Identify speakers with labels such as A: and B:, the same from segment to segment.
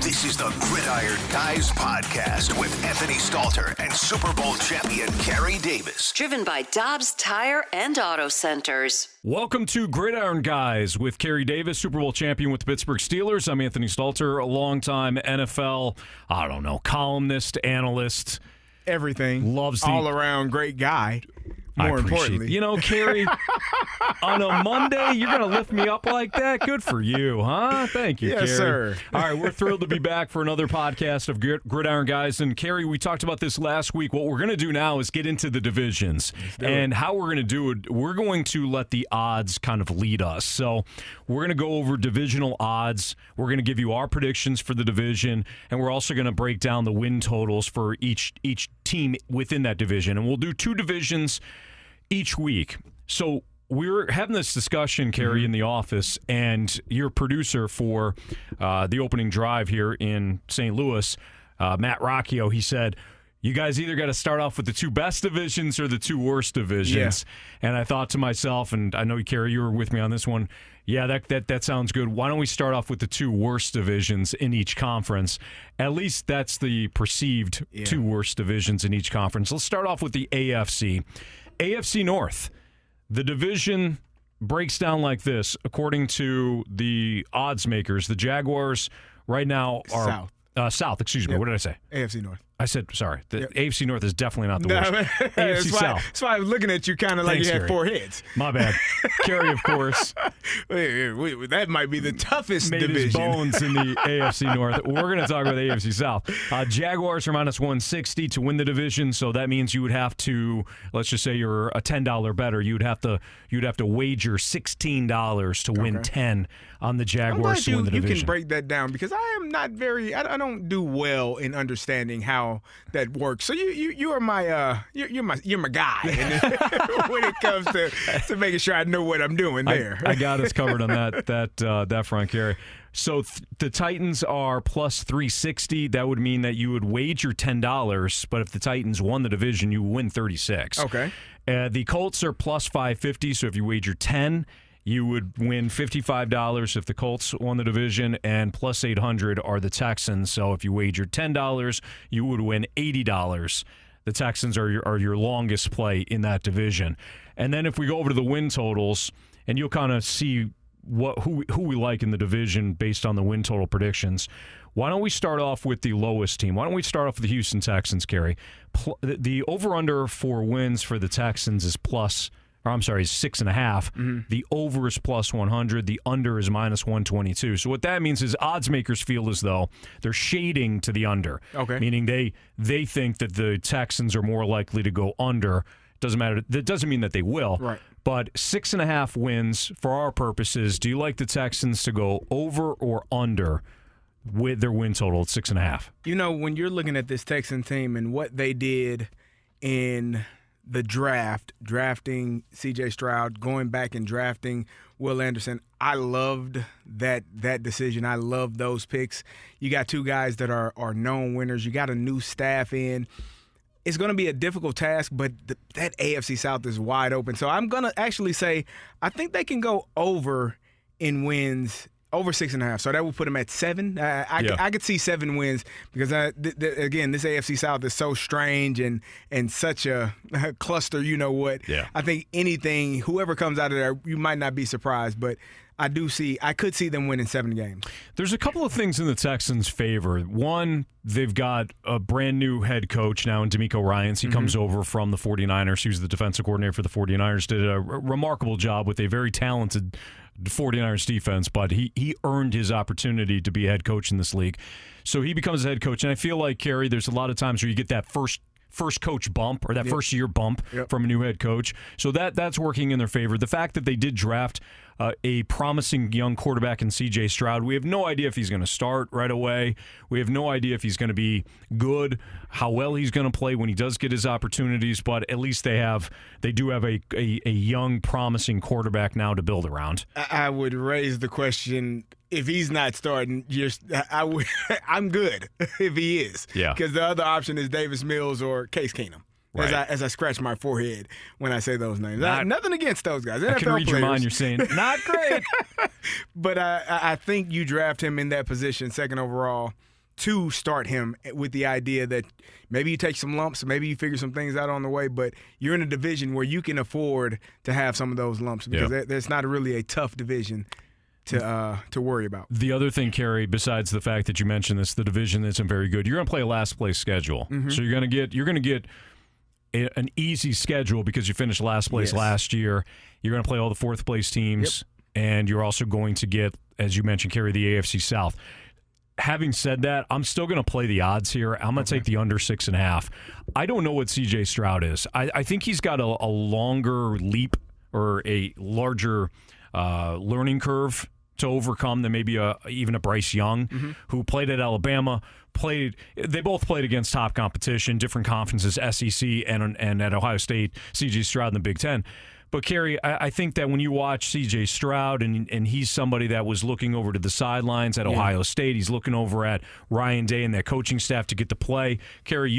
A: This is the Gridiron Guys podcast with Anthony Stalter and Super Bowl champion Carey Davis.
B: Driven by Dobbs Tire and Auto Centers.
C: Welcome to Gridiron Guys with Carey Davis, Super Bowl champion with the Pittsburgh Steelers. I'm Anthony Stalter, a longtime NFL, columnist, analyst.
D: Everything.
C: Loves the
D: all-around great guy. More importantly.
C: You know, Carey, on a Monday, you're going to lift me up like that? Good for you, huh? Thank you,
D: Yes,
C: Carey.
D: sir.
C: All right, we're thrilled to be back for another podcast of Gridiron Guys. And, Carey, we talked about this last week. What we're going to do now is get into the divisions. And how we're going to do it, we're going to let the odds kind of lead us. So we're going to go over divisional odds. We're going to give you our predictions for the division. And we're also going to break down the win totals for each team within that division. And we'll do two divisions each week. So we're having this discussion, Carey, in the office, and your producer for the opening drive here in St. Louis, Matt Rocchio, he said, you guys either got to start off with the two best divisions or the two worst divisions. Yeah. And I thought to myself, and I know, Carey, you were with me on this one, yeah, that sounds good. Why don't we start off with the two worst divisions in each conference? At least that's the perceived two worst divisions in each conference. Let's start off with the AFC. AFC North, the division breaks down like this. According to the odds makers, the Jaguars right now are South. Excuse me. What did I say?
D: AFC North.
C: I said, sorry. The AFC North is definitely not the worst. AFC South.
D: That's why I was looking at you kind of like you had four heads.
C: My bad. Carey, of course.
D: That might be the toughest
C: made
D: division.
C: His bones in the AFC North. We're going to talk about the AFC South. Jaguars are minus 160 to win the division, so that means you would have to, let's just say you're a $10 bettor, you'd have to wager $16 to win 10 on the Jaguars to win the division.
D: You can break that down because I am not very. I don't do well in understanding how that works. So you are my you're my guy when it comes to making sure I know what I'm doing there.
C: I got us covered on that front, Carey. So the Titans are plus 360. That would mean that you would wager $10, but if the Titans won the division, you win 36.
D: Okay.
C: The Colts are plus 550. So if you wager 10. You would win $55 if the Colts won the division, and plus 800 are the Texans. So if you wagered $10, you would win $80. The Texans are your longest play in that division. And then if we go over to the win totals, and you'll kind of see who we like in the division based on the win total predictions. Why don't we start off with the lowest team? Why don't we start off with the Houston Texans, Carey? The over-under for wins for the Texans is 6.5. The over is plus 100. The under is minus 122. So what that means is odds makers feel as though they're shading to the under.
D: Okay.
C: Meaning they think that the Texans are more likely to go under. Doesn't matter. That doesn't mean that they will.
D: Right.
C: But 6.5 wins for our purposes. Do you like the Texans to go over or under with their win total at 6.5?
D: You know, when you're looking at this Texan team and what they did in the drafting C.J. Stroud, going back and drafting Will Anderson, I loved that decision. I love those picks. You got two guys that are known winners. You got a new staff in. It's going to be a difficult task, but that AFC South is wide open. So I'm going to actually say I think they can go over in wins. Over 6.5, so that would put them at 7. I could see 7 wins because, again, this AFC South is so strange and such a cluster. You know what?
C: Yeah.
D: I think whoever comes out of there, you might not be surprised, but I could see them winning 7 games.
C: There's a couple of things in the Texans' favor. One, they've got a brand new head coach now in DeMeco Ryans. He comes over from the 49ers. He was the defensive coordinator for the 49ers. Did a remarkable job with a very talented 49ers defense, but he earned his opportunity to be a head coach in this league. So he becomes a head coach, and I feel like, Carey, there's a lot of times where you get that first coach bump or that first year bump from a new head coach. So that's working in their favor. The fact that they did draft a promising young quarterback in C.J. Stroud, we have no idea if he's going to start right away. We have no idea if he's going to be good, how well he's going to play when he does get his opportunities, but at least they do have a young, promising quarterback now to build around.
D: I would raise the question, if he's not starting, I'm good if he is.
C: Yeah.
D: Because the other option is Davis Mills or Case Keenum.
C: Right.
D: As I scratch my forehead when I say those names. Nothing against those guys. NFL
C: I can read
D: players.
C: your mind. You're saying, not great.
D: But I think you draft him in that position, second overall. to start him with the idea that maybe you take some lumps, maybe you figure some things out on the way, but you're in a division where you can afford to have some of those lumps because there's not really a tough division to worry about.
C: The other thing, Carey, besides the fact that you mentioned this, the division isn't very good. You're going to play a last place schedule, so you're going to get an easy schedule because you finished last place last year. You're going to play all the fourth place teams, and you're also going to get, as you mentioned, Carey, the AFC South. Having said that, I'm still going to play the odds here. I'm going to take the under 6.5. I don't know what CJ Stroud is. I think he's got a longer leap or a larger learning curve to overcome than maybe even a Bryce Young, who played at Alabama. They both played against top competition, different conferences, SEC and at Ohio State, CJ Stroud in the Big Ten. But, Carey, I think that when you watch C.J. Stroud, and he's somebody that was looking over to the sidelines at Ohio State, he's looking over at Ryan Day and that coaching staff to get to play. Carey,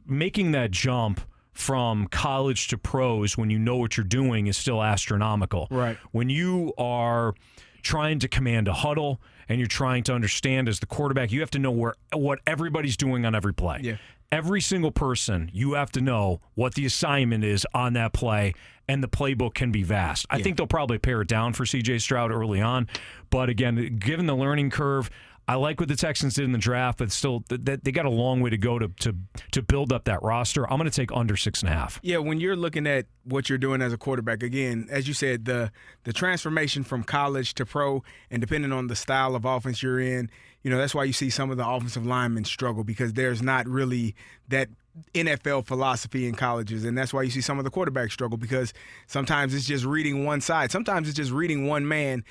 C: making that jump from college to pros when you know what you're doing is still astronomical.
D: Right.
C: When you are trying to command a huddle and you're trying to understand as the quarterback, you have to know what everybody's doing on every play.
D: Yeah.
C: Every single person, you have to know what the assignment is on that play, and the playbook can be vast. I think they'll probably pare it down for C.J. Stroud early on. But, again, given the learning curve, I like what the Texans did in the draft, but still they got a long way to go to build up that roster. I'm going to take under 6.5.
D: Yeah, when you're looking at what you're doing as a quarterback, again, as you said, the transformation from college to pro, and depending on the style of offense you're in, that's why you see some of the offensive linemen struggle because there's not really that NFL philosophy in colleges, and that's why you see some of the quarterbacks struggle because sometimes it's just reading one side. Sometimes it's just reading one man.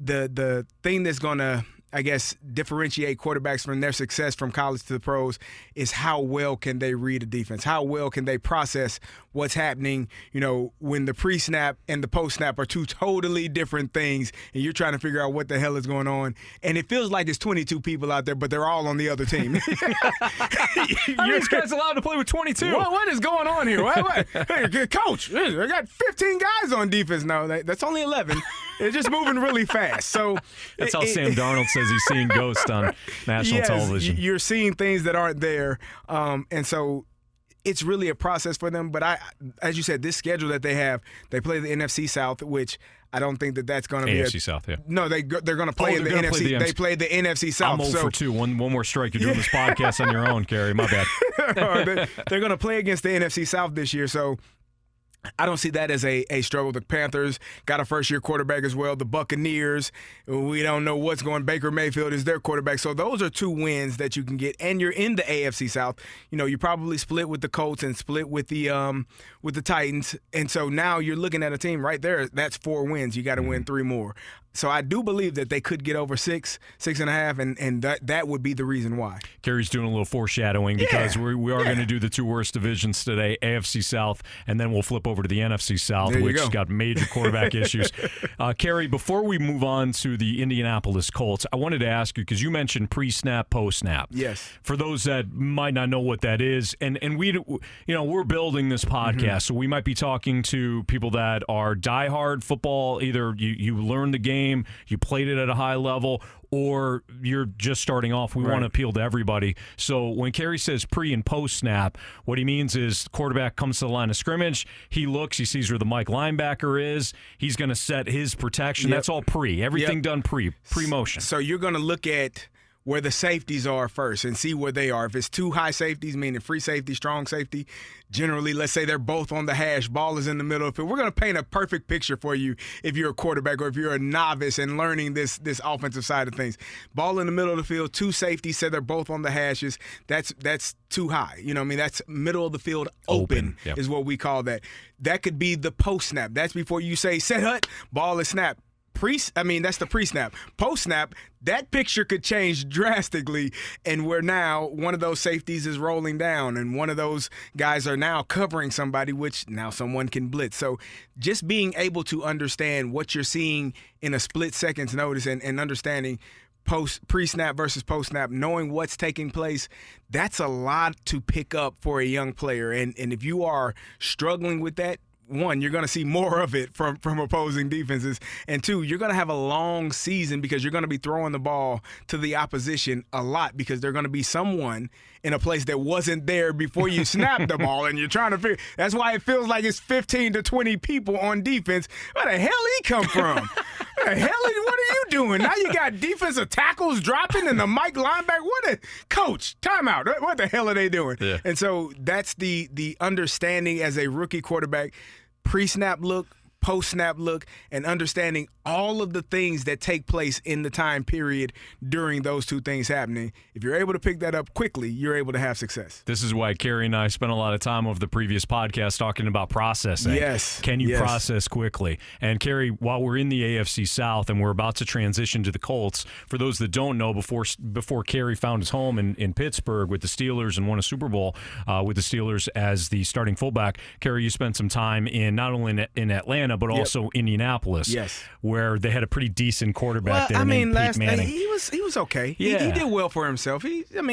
D: The thing that's going to, I guess, differentiate quarterbacks from their success from college to the pros is how well can they read a defense? How well can they process what's happening, when the pre-snap and the post-snap are two totally different things and you're trying to figure out what the hell is going on. And it feels like it's 22 people out there, but they're all on the other team.
C: These guys allowed to play with 22.
D: What is going on here? Hey, coach, I got 15 guys on defense. No, that's only 11. It's just moving really fast. So
C: that's how Sam Darnold says he's seeing ghosts on national television.
D: You're seeing things that aren't there. And so it's really a process for them. But as you said, this schedule that they have, they play the NFC South, which I don't think that's going to be
C: AFC South, yeah.
D: No, they're going to play in the NFC. They play the NFC South.
C: I'm 0 for 2. One more strike. You're doing this podcast on your own, Carey. My bad.
D: They're going to play against the NFC South this year, so I don't see that as a struggle. The Panthers got a first-year quarterback as well. The Buccaneers, we don't know what's going. Baker Mayfield is their quarterback. So those are 2 wins that you can get, and you're in the AFC South. You probably split with the Colts and split with the Titans, and so now you're looking at a team right there. That's 4 wins. You got to win 3 more. So I do believe that they could get over 6.5, and that would be the reason why.
C: Carey's doing a little foreshadowing because we are going to do the 2 worst divisions today, AFC South, and then we'll flip over to the NFC South, which has got major quarterback issues. Carey, before we move on to the Indianapolis Colts, I wanted to ask you, because you mentioned pre-snap, post-snap.
D: Yes.
C: For those that might not know what that is, and we're building this podcast, so we might be talking to people that are diehard football. Either you learn the game, you played it at a high level, or you're just starting off. We want to appeal to everybody. So when Carey says pre and post snap, what he means is the quarterback comes to the line of scrimmage, he looks, he sees where the Mike linebacker is, he's going to set his protection. That's all pre. Everything done pre-motion.
D: So you're going to look at where the safeties are first and see where they are. If it's 2 high safeties, meaning free safety, strong safety, generally, let's say they're both on the hash, ball is in the middle. If we're going to paint a perfect picture for you if you're a quarterback or if you're a novice and learning this offensive side of things. Ball in the middle of the field, 2 safeties, say they're both on the hashes. That's too high. That's middle of the field open is what we call that. That could be the post snap. That's before you say set hut, ball is snapped. That's the pre-snap. Post-snap, that picture could change drastically, and where now one of those safeties is rolling down, and one of those guys are now covering somebody, which now someone can blitz. So just being able to understand what you're seeing in a split second's notice and understanding pre-snap versus post-snap, knowing what's taking place, that's a lot to pick up for a young player. And if you are struggling with that, one, you're going to see more of it from opposing defenses. And two, you're going to have a long season because you're going to be throwing the ball to the opposition a lot because they're going to be someone in a place that wasn't there before you snapped the ball. And you're trying to figure – that's why it feels like it's 15 to 20 people on defense. Where the hell he come from? What the hell? What are you doing? Now you got defensive tackles dropping and the Mike linebacker. Coach, timeout. What the hell are they doing?
C: Yeah.
D: And so that's the understanding as a rookie quarterback, pre-snap look, post-snap look, and understanding all of the things that take place in the time period during those two things happening. If you're able to pick that up quickly, you're able to have success.
C: This is why Carey and I spent a lot of time over the previous podcast talking about processing.
D: Yes.
C: Can you
D: Yes.
C: process quickly? And Carey, while we're in the AFC South and we're about to transition to the Colts, for those that don't know, before Carey found his home in Pittsburgh with the Steelers and won a Super Bowl with the Steelers as the starting fullback, Carey, you spent some time in not only in Atlanta but also Indianapolis,
D: Yes.
C: where they had a pretty decent quarterback there named Peyton Manning.
D: He was okay.
C: Yeah.
D: He did well for himself.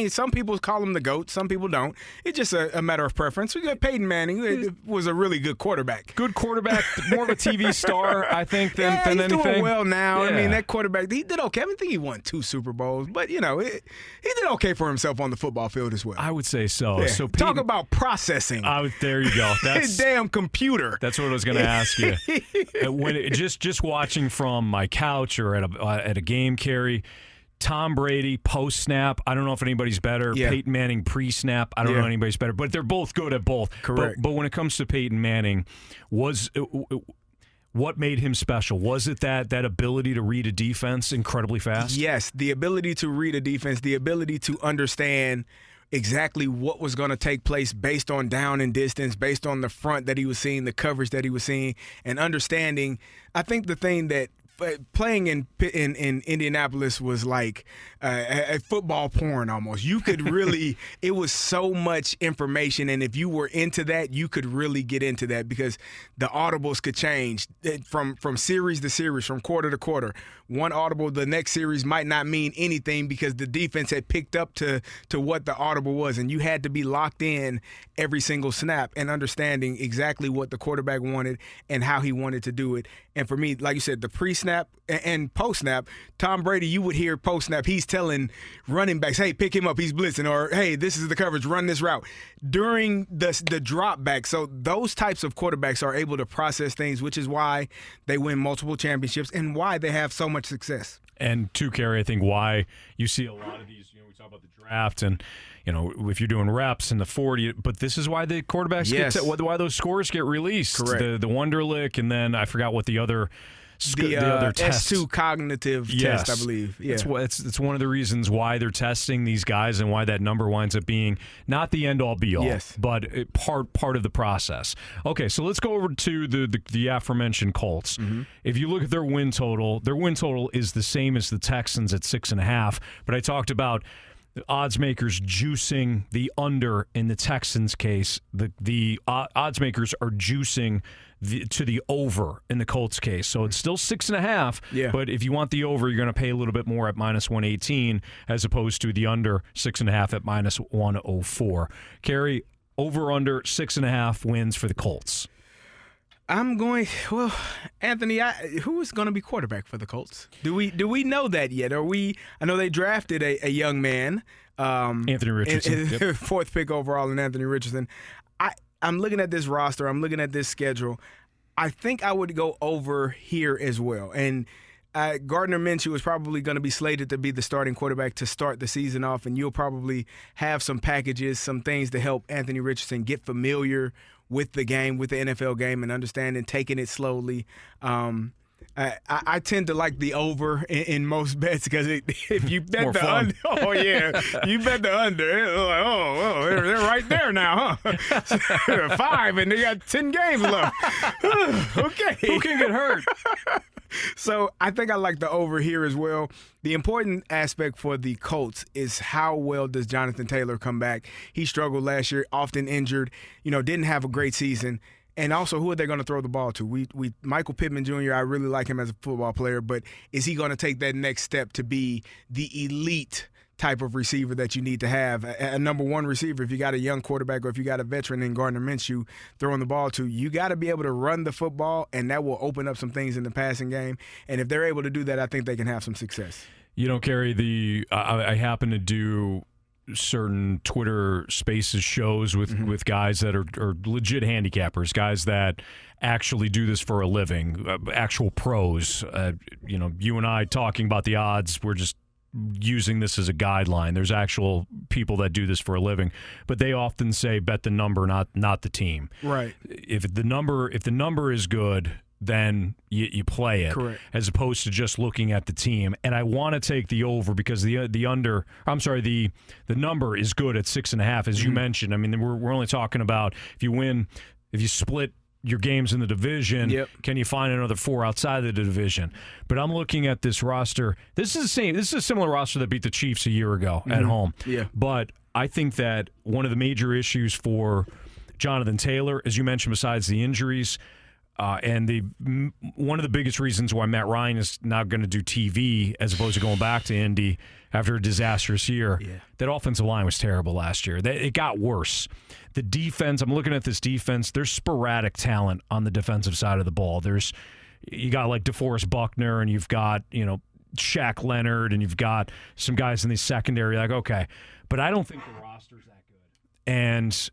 D: Some people call him the GOAT, some people don't. It's just a matter of preference. We got Peyton Manning was a really good quarterback.
C: Good quarterback, more of a TV star, I think, than
D: he's
C: anything.
D: doing well now.
C: Yeah.
D: I mean, that quarterback, he did okay. I think he won 2 Super Bowls, but he did okay for himself on the football field as well.
C: I would say so.
D: Yeah.
C: So
D: Talk
C: Peyton,
D: about processing.
C: there you go.
D: His damn computer.
C: That's what I was going to ask you. Just watching from my couch or at a game, Carey, Tom Brady post snap. I don't know if anybody's better.
D: Yeah.
C: Peyton Manning pre snap. I don't know anybody's better. But they're both good at both.
D: Correct.
C: But when it comes to Peyton Manning, what made him special? Was it that ability to read a defense incredibly fast?
D: Yes, the ability to read a defense, the ability to understand exactly what was going to take place based on down and distance, based on the front that he was seeing, the coverage that he was seeing, and understanding. I think the thing that playing in Indianapolis was like a football porn almost. You could really – it was so much information, and if you were into that, you could really get into that because the audibles could change from series to series, from quarter to quarter. One audible, the next series might not mean anything because the defense had picked up to what the audible was, and you had to be locked in every single snap and understanding exactly what the quarterback wanted and how he wanted to do it. And for me, like you said, the pre-snap and post-snap, Tom Brady, you would hear post-snap, he's telling running backs, hey, pick him up, he's blitzing, or hey, this is the coverage, run this route. During the drop back, so those types of quarterbacks are able to process things, which is why they win multiple championships and why they have so much success.
C: And to Carey, I think why you see a lot of these, we talk about the draft and, if you're doing reps in the 40, but this is why the quarterbacks why those scores get released.
D: Correct.
C: The Wonderlic, and then I forgot what the other test.
D: S2 cognitive test, I believe. Yeah.
C: It's one of the reasons why they're testing these guys and why that number winds up being not the end-all be-all,
D: yes,
C: but part of the process. Okay, so let's go over to the aforementioned Colts. Mm-hmm. If you look at their win total is the same as the Texans at 6.5, but I talked about the odds makers juicing the under in the Texans case. The odds makers are juicing to the over in the Colts case. So it's still 6.5.
D: Yeah.
C: But if you want the over, you're going to pay a little bit more at -118 as opposed to the under 6.5 at -104. Carey, over under 6.5 wins for the Colts.
D: Anthony, who is going to be quarterback for the Colts? Do we know that yet? I know they drafted a young man,
C: Anthony Richardson,
D: yep. 4th pick overall in Anthony Richardson. I'm looking at this roster. I'm looking at this schedule. I think I would go over here as well. And Gardner Minshew is probably going to be slated to be the starting quarterback to start the season off, and you'll probably have some packages, some things to help Anthony Richardson get familiar with the game, with the NFL game, and understanding, taking it slowly. I tend to like the over in most bets because if you bet the under, you bet the under. They're right there now, huh? 5, and they got 10 games left. Okay,
C: who can get hurt?
D: So I think I like the over here as well. The important aspect for the Colts is how well does Jonathan Taylor come back? He struggled last year, often injured, didn't have a great season. And also, who are they going to throw the ball to? Michael Pittman Jr., I really like him as a football player, but is he going to take that next step to be the elite type of receiver that you need to have. A number one receiver, if you got a young quarterback or if you got a veteran in Gardner Minshew throwing the ball to, you got to be able to run the football, and that will open up some things in the passing game. And if they're able to do that, I think they can have some success.
C: You know, Carey, I happen to do certain Twitter Spaces shows with guys that are legit handicappers, guys that actually do this for a living, actual pros. You and I talking about the odds, we're just using this as a guideline. There's actual people that do this for a living, but they often say bet the number, not the team.
D: Right.
C: If the number is good, then you play it.
D: Correct.
C: As opposed to just looking at the team. And I want to take the over because the number is good at 6.5, as you mentioned. I mean, we're only talking about if you split your games in the division,
D: yep,
C: can you find another 4 outside of the division? But I'm looking at this roster. This is a similar roster that beat the Chiefs a year ago at home.
D: Yeah.
C: But I think that one of the major issues for Jonathan Taylor, as you mentioned, besides the injuries, and one of the biggest reasons why Matt Ryan is now going to do TV as opposed to going back to Indy after a disastrous year, that offensive line was terrible last year. It got worse. The defense, I'm looking at this defense, there's sporadic talent on the defensive side of the ball. You got like DeForest Buckner, and you've got, Shaq Leonard, and you've got some guys in the secondary. Like, okay, but I don't think the roster's that good. And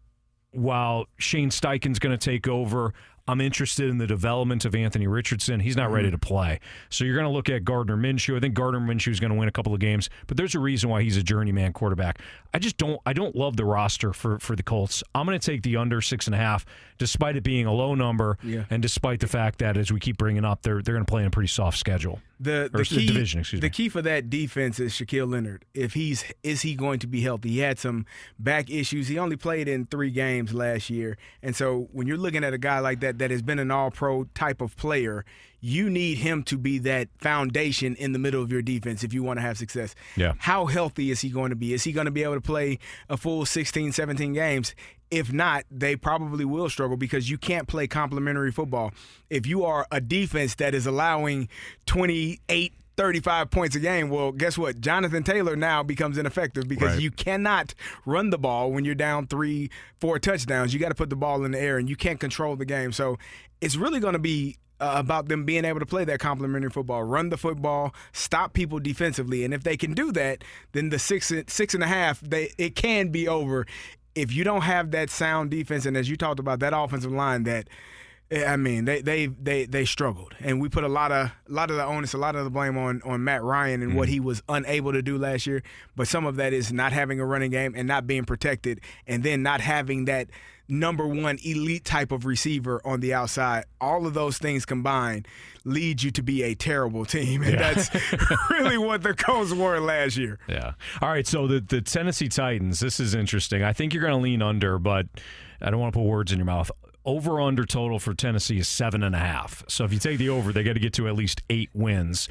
C: while Shane Steichen's going to take over, I'm interested in the development of Anthony Richardson. He's not ready to play. So you're going to look at Gardner Minshew. I think Gardner Minshew is going to win a couple of games, but there's a reason why he's a journeyman quarterback. I don't love the roster for the Colts. I'm going to take the under 6.5, despite it being a low number, and despite the fact that, as we keep bringing up, they're going to play in a pretty soft schedule. The key
D: for that defense is Shaquille Leonard. Is he going to be healthy? He had some back issues. He only played in 3 games last year. And so when you're looking at a guy like that has been an all-pro type of player, you need him to be that foundation in the middle of your defense if you want to have success.
C: Yeah.
D: How healthy is he going to be? Is he going to be able to play a full 16, 17 games? If not, they probably will struggle because you can't play complementary football. If you are a defense that is allowing 28, 35 points a game, well, guess what? Jonathan Taylor now becomes ineffective because you cannot run the ball when you're down 3-4 touchdowns. You got to put the ball in the air, and you can't control the game. So it's really going to be about them being able to play that complementary football, run the football, stop people defensively. And if they can do that, then the 6.5, it can be over. If you don't have that sound defense, and as you talked about, that offensive line, they struggled, and we put a lot of the onus, a lot of the blame on Matt Ryan and what he was unable to do last year. But some of that is not having a running game and not being protected, and then not having that number one elite type of receiver on the outside. All of those things combined lead you to be a terrible team, and that's really what the Colts were last year.
C: Yeah. All right, so the Tennessee Titans, this is interesting. I think you're going to lean under, but I don't want to put words in your mouth. Over-under total for Tennessee is 7.5. So if you take the over, they got to get to at least 8 wins.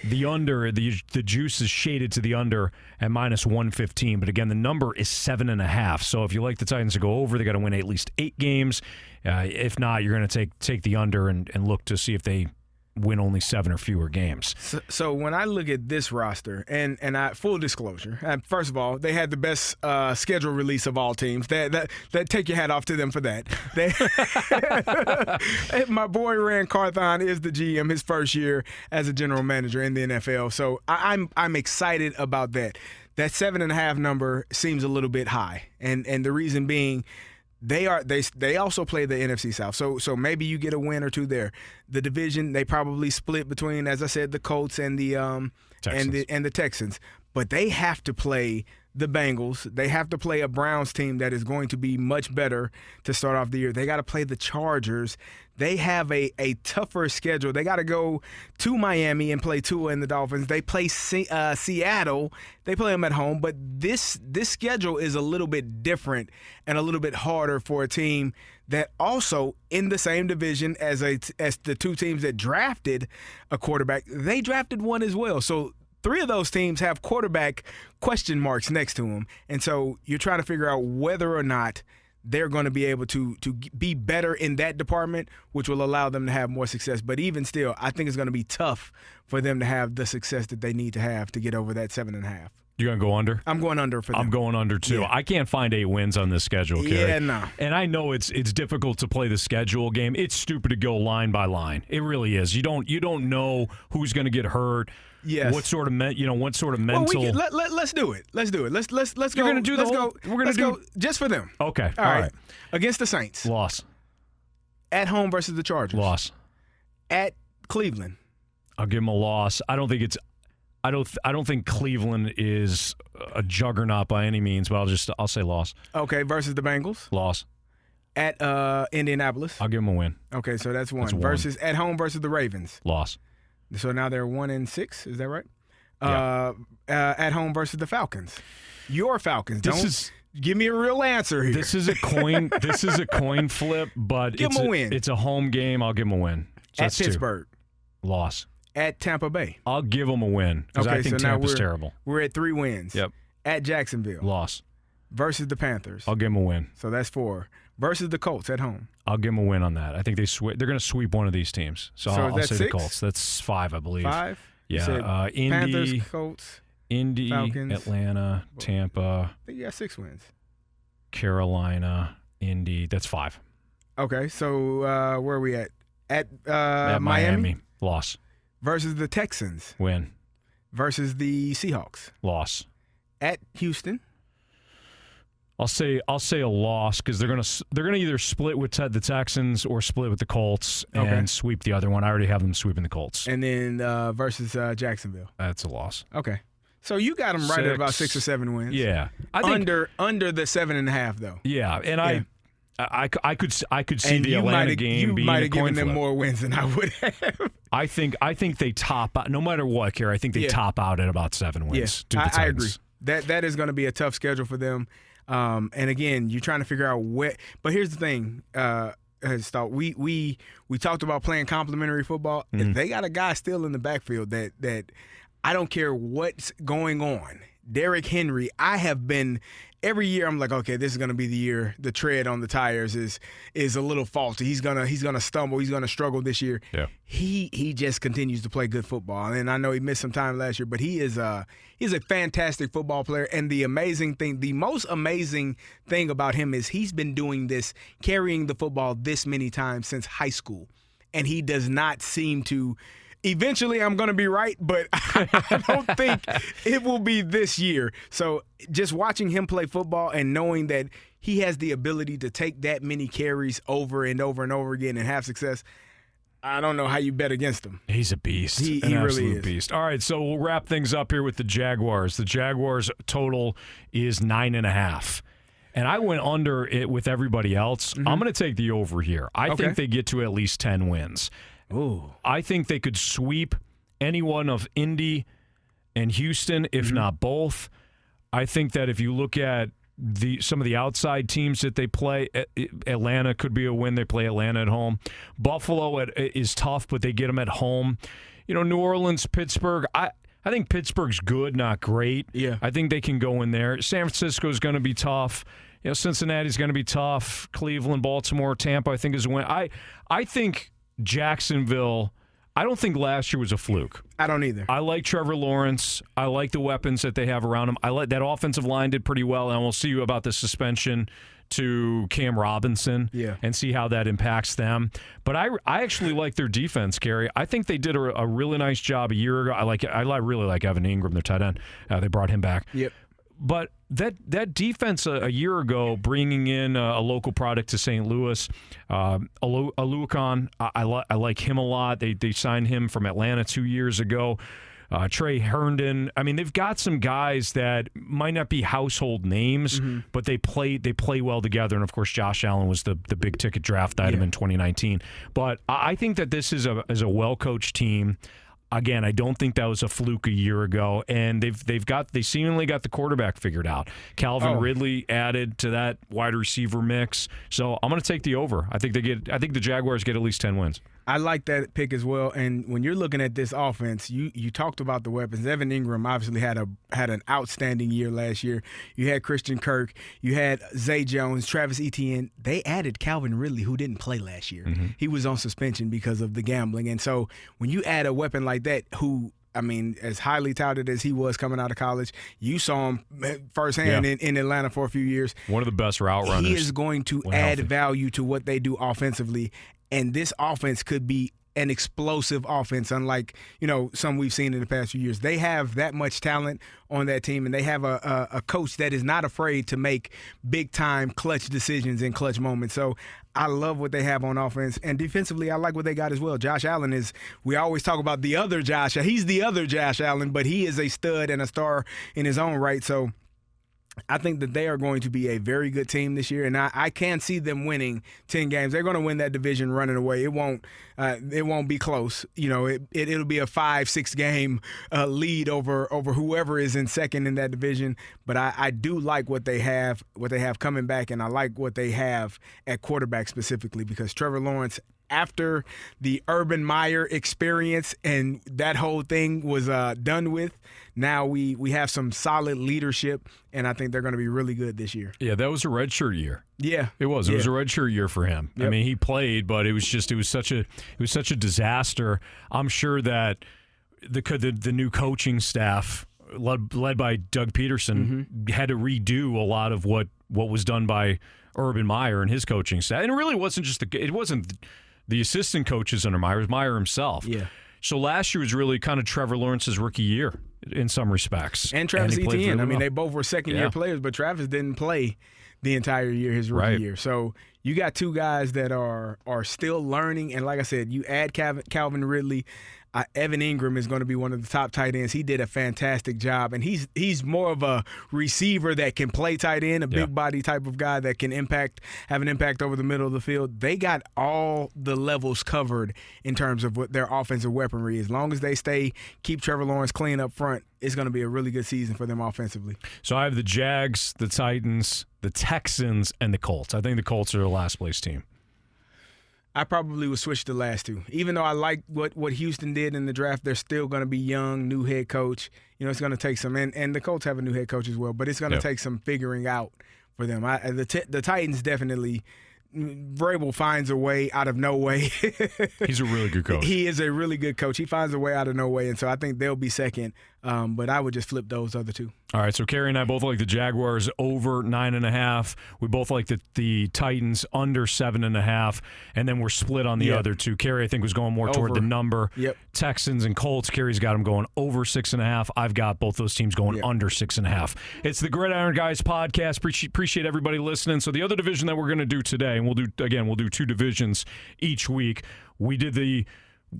C: The under, the juice is shaded to the under at -115. But again, the number is 7.5. So if you like the Titans to go over, they got to win at least 8 games. If not, you're going to take the under and look to see if they win only 7 or fewer games.
D: So when I look at this roster, and full disclosure, first of all, they had the best schedule release of all teams. That take your hat off to them for that. My boy Rand Carthon is the GM, his first year as a general manager in the NFL. So I'm excited about that. That 7.5 number seems a little bit high, and the reason being, They also play the NFC South, so maybe you get a win or two there. The division, they probably split between, as I said, the Colts and the Texans. and the Texans. But they have to play the Bengals. They have to play a Browns team that is going to be much better to start off the year. They got to play the Chargers. They have a tougher schedule. They got to go to Miami and play Tua and the Dolphins. They play Seattle. They play them at home. But this schedule is a little bit different and a little bit harder for a team that also in the same division as the 2 teams that drafted a quarterback. They drafted one as well. So 3 of those teams have quarterback question marks next to them. And so you're trying to figure out whether or not they're going to be able to be better in that department, which will allow them to have more success. But even still, I think it's going to be tough for them to have the success that they need to have to get over that 7.5.
C: You're going to go under?
D: I'm going under for them.
C: I'm going under, too.
D: Yeah.
C: I can't find 8 wins on this schedule, Carey.
D: Yeah, no.
C: And I know it's difficult to play the schedule game. It's stupid to go line by line. It really is. You don't know who's going to get hurt.
D: Yes.
C: What sort of mental?
D: Well, let's do it. Let's do it. Let's go.
C: You're going to do the whole. We're going to
D: go just for them.
C: Okay.
D: All right. Against the Saints.
C: Loss.
D: At home versus the Chargers.
C: Loss.
D: At Cleveland.
C: I'll give them a loss. I don't think Cleveland is a juggernaut by any means, but I'll say loss.
D: Okay, versus the Bengals.
C: Loss.
D: At Indianapolis.
C: I'll give them a win.
D: Okay, so that's one.
C: That's one.
D: Versus at home versus the Ravens.
C: Loss.
D: So now they're 1-6. Is that right?
C: Yeah.
D: At home versus the Falcons. Your Falcons. Give me a real answer here.
C: This is a coin. This is a coin flip, but
D: give them a win.
C: It's a home game. I'll give them a win. So
D: at Pittsburgh.
C: 2. Loss.
D: At Tampa Bay.
C: I'll give them a win because I think Tampa's terrible.
D: We're at 3 wins.
C: Yep.
D: At Jacksonville.
C: Loss.
D: Versus the Panthers.
C: I'll give them a win.
D: So that's 4. Versus the Colts at home.
C: I'll give them a win on that. I think they're going to sweep one of these teams. So I'll say
D: 6?
C: the Colts. That's 5, I believe.
D: 5?
C: Yeah. Indy,
D: Panthers, Colts,
C: Indy,
D: Falcons,
C: Atlanta, Tampa.
D: I think you got 6 wins.
C: Carolina, Indy. That's 5.
D: Okay, so where are we at? At
C: Miami. Loss.
D: Versus the Texans.
C: Win.
D: Versus the Seahawks.
C: Loss.
D: At Houston.
C: I'll say a loss because they're gonna either split with the Texans or split with the Colts and sweep the other one. I already have them sweeping the Colts.
D: And then versus Jacksonville.
C: That's a loss.
D: Okay, so you got them right at about 6 or 7 wins.
C: Yeah, I think
D: under the 7.5 though.
C: Yeah, and I could see
D: and
C: the Atlanta game being a coin flip. You might have given them
D: more wins than I would have.
C: I think they top out, no matter what, Carey. I think they top out at about 7 wins.
D: Yeah, I agree. That is going to be a tough schedule for them. And again, you're trying to figure out what. But here's the thing, we talked about playing complementary football.
C: Mm-hmm.
D: If they got a guy still in the backfield that I don't care what's going on, Derrick Henry, I have been every year. I'm like, okay, this is going to be the year. The tread on the tires is a little faulty. He's gonna stumble. He's gonna struggle this year.
C: Yeah.
D: He just continues to play good football, and I know he missed some time last year, but he's a fantastic football player. And the most amazing thing about him is he's been doing this, carrying the football this many times since high school, and he does not seem to. Eventually, I'm going to be right, but I don't think it will be this year. So just watching him play football and knowing that he has the ability to take that many carries over and over and over again and have success, I don't know how you bet against him.
C: He's a beast.
D: He
C: An
D: really
C: absolute
D: is.
C: beast. All right, so we'll wrap things up here with the Jaguars. The Jaguars total is 9.5. And I went under it with everybody else. I'm going to take the over here. I think they get to at least 10 wins.
D: Ooh.
C: I think they could sweep any one of Indy and Houston, if not both. I think that if you look at some of the outside teams that they play, Atlanta could be a win. They play Atlanta at home. Buffalo is tough, but they get them at home. New Orleans, Pittsburgh, I think Pittsburgh's good, not great.
D: Yeah.
C: I think they can go in there. San Francisco's going to be tough. Cincinnati's going to be tough. Cleveland, Baltimore, Tampa, I think is a win. I think Jacksonville, I don't think last year was a fluke.
D: I don't either.
C: I like Trevor Lawrence. I like the weapons that they have around him. I like that offensive line did pretty well, and we'll see about the suspension to Cam Robinson and see how that impacts them. But I actually like their defense, Carey. I think they did a really nice job a year ago. I really like Evan Ingram, their tight end. They brought him back.
D: Yep.
C: But that defense a year ago, bringing in a local product to St. Louis, Aluakon, I like him a lot. They signed him from Atlanta 2 years ago. Trey Herndon. I mean, they've got some guys that might not be household names, but they play well together. And of course, Josh Allen was the big ticket draft item in 2019. But I think that this is a well coached team. Again, I don't think that was a fluke a year ago, and they seemingly got the quarterback figured out. Calvin Ridley added to that wide receiver mix, so I'm going to take the over. I think the Jaguars get at least 10 wins.
D: I like that pick as well. And when you're looking at this offense, you talked about the weapons. Evan Ingram obviously had an outstanding year last year. You had Christian Kirk. You had Zay Jones, Travis Etienne. They added Calvin Ridley, who didn't play last year.
C: Mm-hmm.
D: He was on suspension because of the gambling. And so when you add a weapon like that, who – I mean, as highly touted as he was coming out of college, you saw him firsthand in Atlanta for a few years.
C: One of the best route runners.
D: He is going to add value to what they do offensively, and this offense could be an explosive offense, unlike some we've seen in the past few years. They have that much talent on that team, and they have a coach that is not afraid to make big-time clutch decisions in clutch moments. So I love what they have on offense. And defensively, I like what they got as well. Josh Allen we always talk about the other Josh. He's the other Josh Allen, but he is a stud and a star in his own right. So I think that they are going to be a very good team this year, and I can see them winning 10 games. They're going to win that division running away. It won't be close. It'll be a 5-6 game lead over whoever is in second in that division. But I do like what they have coming back, and I like what they have at quarterback specifically, because Trevor Lawrence, after the Urban Meyer experience and that whole thing was done with, now we have some solid leadership, and I think they're going to be really good this year.
C: Yeah, that was a redshirt year.
D: Yeah,
C: it was. It was a redshirt year for him. Yep. I mean, he played, but it was such a disaster. I'm sure that the new coaching staff, led by Doug Peterson, had to redo a lot of what was done by Urban Meyer and his coaching staff. And it really wasn't the assistant coaches under Meyer, it was Meyer himself.
D: Yeah.
C: So last year was really kind of Trevor Lawrence's rookie year in some respects.
D: And Travis Etienne.
C: Really
D: they both were second-year players, but Travis didn't play the entire year, his rookie year. So you got two guys that are still learning. And like I said, you add Calvin Ridley. Evan Ingram is going to be one of the top tight ends. He did a fantastic job, and he's more of a receiver that can play tight end, a big body type of guy that can have an impact over the middle of the field. They got all the levels covered in terms of what their offensive weaponry. As long as they keep Trevor Lawrence clean up front, it's going to be a really good season for them offensively.
C: So I have the Jags, the Titans, the Texans, and the Colts. I think the Colts are the last place team.
D: I probably would switch the last two. Even though I like what Houston did in the draft, they're still going to be young, new head coach. It's going to take some, and the Colts have a new head coach as well, but it's going to take some figuring out for them. The Titans definitely, Vrabel finds a way out of no way.
C: He's a really good coach.
D: He is a really good coach. He finds a way out of no way, and so I think they'll be second, but I would just flip those other two.
C: All right, so Carey and I both like the Jaguars over 9.5. We both like the Titans under 7.5, and then we're split on the other two. Carey, I think, was going more toward the number.
D: Yep.
C: Texans and Colts. Carey's got them going over 6.5. I've got both those teams going under 6.5. It's the Gridiron Guys podcast. Appreciate everybody listening. So the other division that we're going to do today, and we'll do two divisions each week. We did the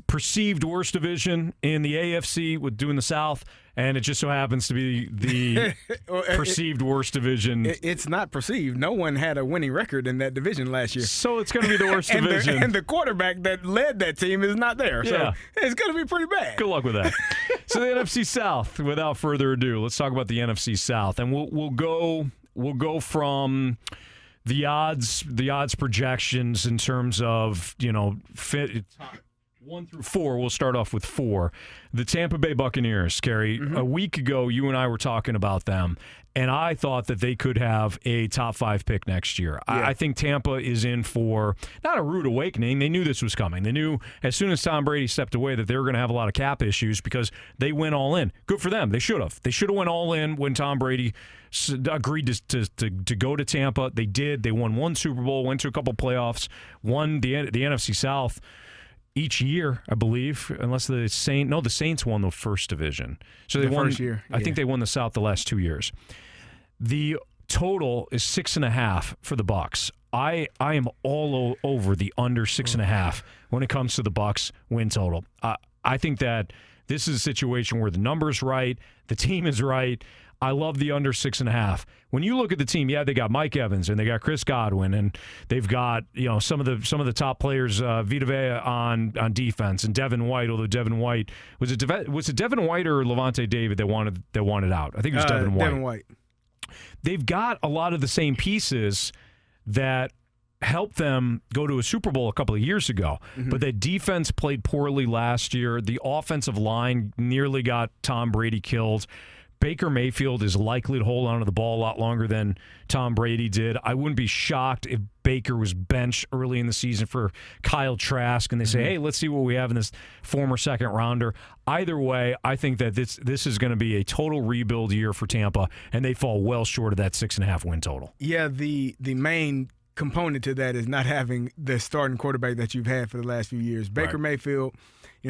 C: perceived worst division in the AFC with doing the South, and it just so happens to be the perceived worst division.
D: It's not perceived. No one had a winning record in that division last year.
C: So it's going to be the worst division.
D: And the quarterback that led that team is not there. So it's going to be pretty bad.
C: Good luck with that. So the NFC South, without further ado, let's talk about the NFC South. And we'll go from the odds projections in terms of, fit 1 through 4. We'll start off with 4. The Tampa Bay Buccaneers, Carey. A week ago, you and I were talking about them, and I thought that they could have a top 5 pick next year. Yeah. I think Tampa is in for not a rude awakening. They knew this was coming. They knew as soon as Tom Brady stepped away that they were going to have a lot of cap issues because they went all in. Good for them. They should have. They should have went all in when Tom Brady agreed to go to Tampa. They did. They won 1 Super Bowl, went to a couple playoffs, won the NFC South each year, I believe, unless the Saints won the first division. So they won.
D: First year.
C: I think they won the South the last 2 years. The total is 6.5 for the Bucs. I am all over the under 6.5 when it comes to the Bucs win total. I think that this is a situation where the number's right, the team is right. I love the under 6.5. When you look at the team, they got Mike Evans and they got Chris Godwin and they've got some of the top players, Vita Vea on defense and Devin White. Although Devin White was it Devin White or Levante David that wanted out? I think it was Devin White.
D: Devin White.
C: They've got a lot of the same pieces that helped them go to a Super Bowl a couple of years ago. But the defense played poorly last year. The offensive line nearly got Tom Brady killed. Baker Mayfield is likely to hold on to the ball a lot longer than Tom Brady did. I wouldn't be shocked if Baker was benched early in the season for Kyle Trask, and they say, hey, let's see what we have in this former second rounder. Either way, I think that this is going to be a total rebuild year for Tampa, and they fall well short of that 6.5 win total.
D: Yeah, the main component to that is not having the starting quarterback that you've had for the last few years. Baker Mayfield,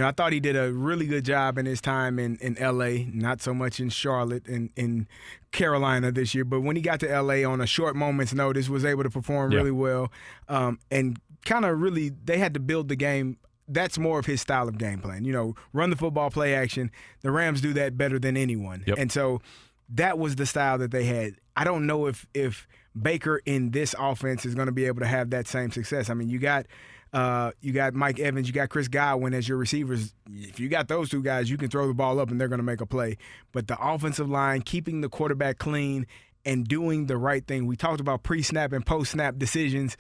D: I thought he did a really good job in his time in L.A., not so much in Charlotte and in Carolina this year. But when he got to L.A. on a short moment's notice, was able to perform really well and kind of really they had to build the game. That's more of his style of game plan. Run the football, play action. The Rams do that better than anyone. And so that was the style that they had. I don't know if Baker in this offense is going to be able to have that same success. I mean, you got Mike Evans, you got Chris Godwin as your receivers. If you got those two guys, you can throw the ball up and they're going to make a play. But the offensive line, keeping the quarterback clean and doing the right thing. We talked about pre-snap and post-snap decisions.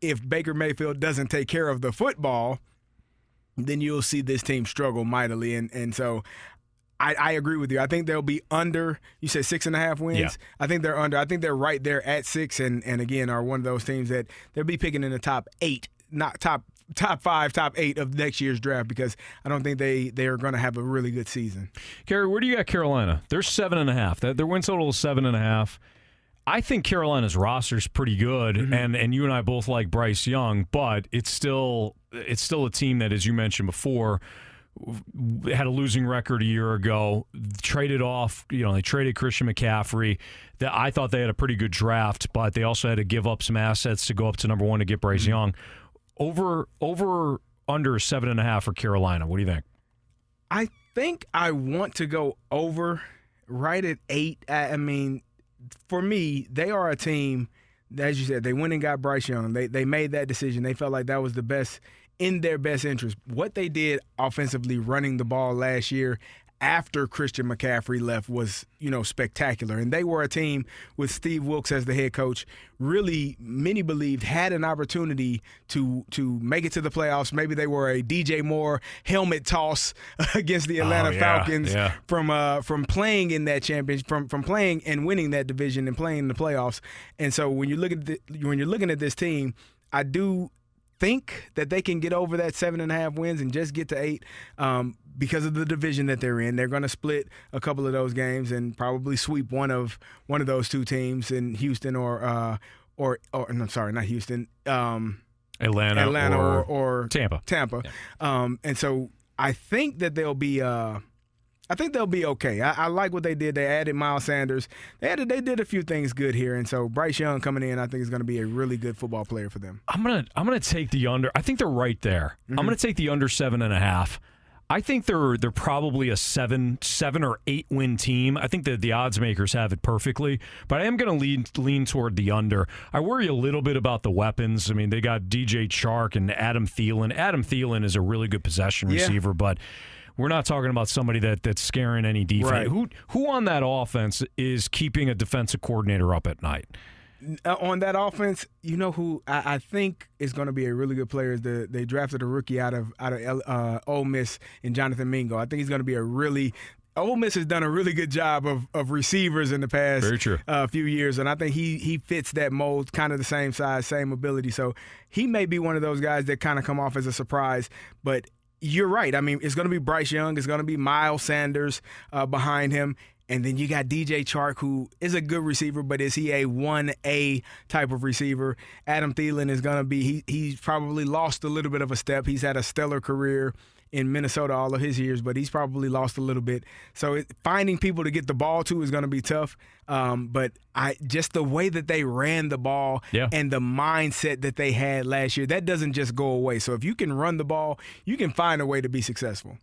D: If Baker Mayfield doesn't take care of the football, then you'll see this team struggle mightily. And so I agree with you. I think they'll be under. You said 6.5 wins.
C: Yeah.
D: I think they're under. I think they're right there at 6, and again are one of those teams that they'll be picking in the top 8, not top 5, top 8 of next year's draft, because I don't think they are going to have a really good season.
C: Carey, where do you got Carolina? They're 7.5. Their win total is 7.5. I think Carolina's roster is pretty good, and you and I both like Bryce Young, but it's still a team that, as you mentioned before, had a losing record a year ago, traded off, they traded Christian McCaffrey. I thought they had a pretty good draft, but they also had to give up some assets to go up to number 1 to get Bryce Young. Over under 7.5 for Carolina. What do you think?
D: I think I want to go over right at 8. I mean, for me, they are a team, as you said, they went and got Bryce Young. They made that decision. They felt like that was the best in their best interest. What they did offensively running the ball last year after Christian McCaffrey left was, spectacular. And they were a team with Steve Wilks as the head coach, really, many believed, had an opportunity to make it to the playoffs. Maybe they were a DJ Moore helmet toss against the Atlanta Falcons from playing in that championship, from playing and winning that division and playing in the playoffs. And so when you're looking at this team, I do think that they can get over that 7.5 wins and just get to 8 because of the division that they're in. They're going to split a couple of those games and probably sweep one of those two teams in Houston or I'm sorry, not Houston, Atlanta or
C: Tampa.
D: Yeah. And so I think that they'll be okay. I like what they did. They added Miles Sanders. They did a few things good here, and so Bryce Young coming in, I think is going to be a really good football player for them. I'm
C: gonna take the under. I think they're right there. I'm gonna take the under 7.5. I think they're probably a 7 or 8 win team. I think that the odds makers have it perfectly, but I am going to lean toward the under. I worry a little bit about the weapons. I mean, they got DJ Chark and Adam Thielen. Adam Thielen is a really good possession receiver, but we're not talking about somebody that's scaring any defense.
D: Right.
C: Who on that offense is keeping a defensive coordinator up at night?
D: On that offense, who I think is going to be a really good player is they drafted a rookie out of Ole Miss in Jonathan Mingo. I think he's going to be Ole Miss has done a really good job of receivers in the past few years, and I think he fits that mold, kind of the same size, same ability. So he may be one of those guys that kind of come off as a surprise, but you're right. I mean, it's going to be Bryce Young. It's going to be Miles Sanders behind him. And then you got DJ Chark, who is a good receiver, but is he a 1A type of receiver? Adam Thielen is going to be he's probably lost a little bit of a step. He's had a stellar career in Minnesota all of his years, but he's probably lost a little bit. So finding people to get the ball to is going to be tough. But just the way that they ran the ball and the mindset that they had last year, that doesn't just go away. So if you can run the ball, you can find a way to be successful.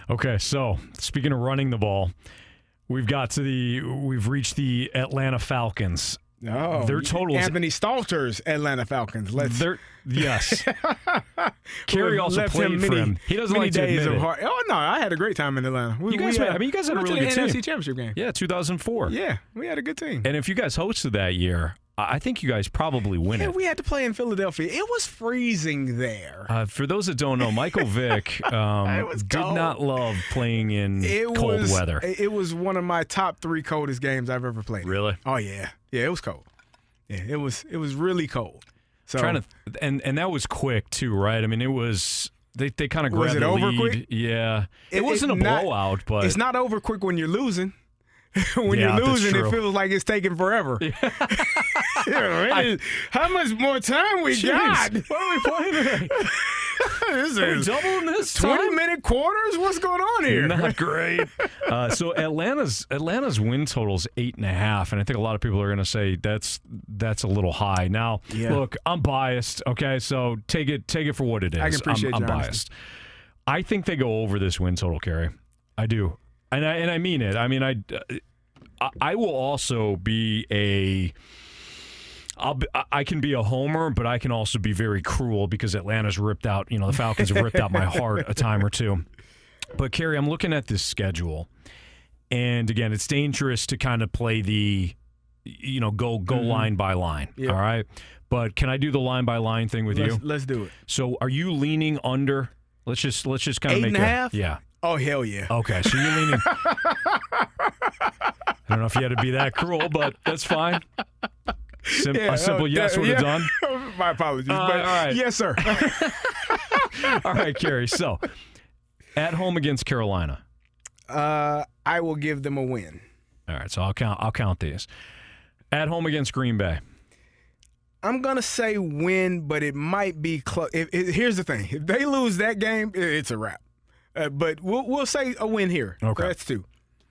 D: Okay, so speaking of running the ball, we've reached the Atlanta Falcons. Oh,
C: their totals.
D: Anthony Stalter's Atlanta Falcons.
C: Yes. Carey also played for him. He doesn't like to admit it.
D: Oh no, I had a great time in Atlanta.
C: You guys had a really good team.
D: NFC Championship game.
C: Yeah, 2004.
D: Yeah, we had a good team.
C: And if you guys hosted that year, I think you guys probably win it.
D: We had to play in Philadelphia. It was freezing there.
C: For those that don't know, Michael Vick did not love playing in cold weather.
D: It was one of my top 3 coldest games I've ever played.
C: Really?
D: Oh, yeah. Yeah, it was cold. Yeah, it was really cold. So
C: and that was quick too, right? I mean, it was they kind of grabbed
D: it
C: the
D: over
C: lead.
D: quick?
C: Yeah, it wasn't a blowout, but
D: it's not over quick when you're losing. When
C: Yeah,
D: you're
C: that's
D: losing,
C: true.
D: it feels like it's taking forever. How much more time we got?
C: What are we playing today?
D: This
C: Are we
D: is
C: doubling this time?
D: 20-minute quarters? What's going on here?
C: Not great. So Atlanta's win total is 8.5, and I think a lot of people are going to say that's a little high. Now, Look, I'm biased. Okay, so take it for what it is.
D: I can appreciate
C: I'm
D: your honesty.
C: biased. I think they go over this win total, Carey. I do, and I mean it. I mean I will also be I can be a homer, but I can also be very cruel because Atlanta's ripped out, the Falcons have ripped out my heart a time or two. But, Carey, I'm looking at this schedule, and, again, it's dangerous to kind of play the, go line by line, all right? But can I do the line-by-line thing with you?
D: Let's do it.
C: So are you leaning under? Let's just kind of make
D: 8.5?
C: Yeah.
D: Oh, hell yeah.
C: Okay, so you're leaning. I don't know if you had to be that cruel, but that's fine. A simple yes would have done.
D: My apologies. But
C: all right.
D: Yes, sir.
C: All right, Carey. So, at home against Carolina.
D: I will give them a win.
C: All right, so I'll count these. At home against Green Bay.
D: I'm going to say win, but it might be close. Here's the thing. If they lose that game, it's a wrap. But we'll say a win here.
C: Okay.
D: That's 2.